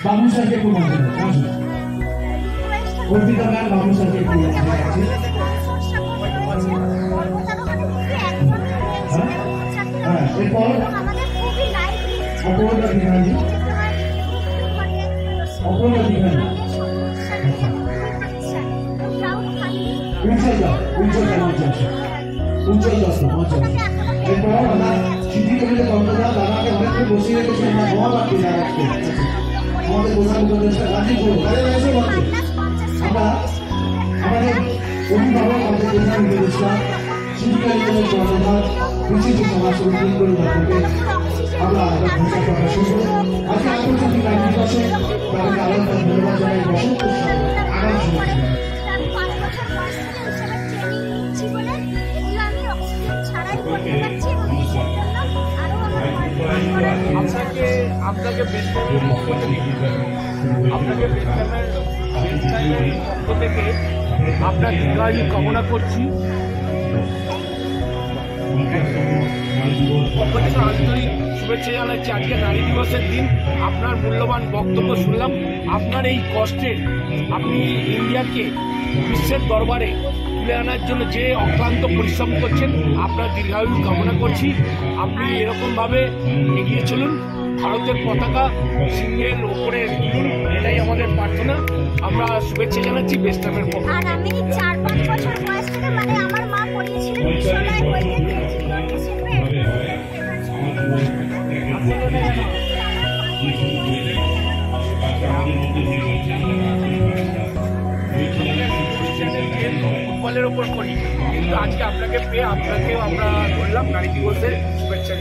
बाबू sir के पूरा Arpita ma'am বাবু স্যারকে দিয়ে আছে হ্যাঁ এরপর অপরাধ বিধানী উজ্জ্বল দত্ত এরপর আমরা সিদ্ধি কমিটির কর্মকর্তা দাদাকে অনেকক্ষণ বসিয়ে রেখেছি আমরা ধোয়া বাড়তে যাচ্ছি আমাদের প্রধান উপদেষ্টা রাজীব আমরা আমাদের অভিভাবক আমাদের প্রধান উপদেষ্টা শিক্ষা কর্মকর্তা বিশিষ্ট সমাজ করে থাকবে আমরা ঘোষণা প্রকাশ করব আজকে আন্তর্জাতিক নারী দিবসে তাদেরকে আলাদা ধন্যবাদ জানাই বসন্ত আগাম শুভেচ্ছা আপনাকে পক্ষ থেকে আপনার দীর্ঘায়ু কামনা করছি। আন্তরিক শুভেচ্ছা জানাচ্ছি। আজকে নারী দিবসের দিন আপনার মূল্যবান বক্তব্য শুনলাম। আপনার এই কষ্টের আপনি ইন্ডিয়াকে বিশ্বের দরবারে তুলে আনার জন্য যে অক্লান্ত পরিশ্রম করছেন আপনার দীর্ঘায়ু কামনা করছি। আপনি এরকমভাবে এগিয়ে চলুন, ভারতের পতাকা সিংহের ওপরে তুলুন, এটাই আমাদের প্রার্থনা। আমরা শুভেচ্ছা জানাচ্ছি বেস্টামের পক্ষ। আর আমি 4-5 বছর বয়স থেকে মানে আমার মা পড়িয়েছিলেন বিশ্বনাথ বইতে ফুটবলের ওপর করি, কিন্তু আজকে আপনাকে পেয়ে আপনাকেও আমরা বললাম নারী দিবসের শুভেচ্ছা।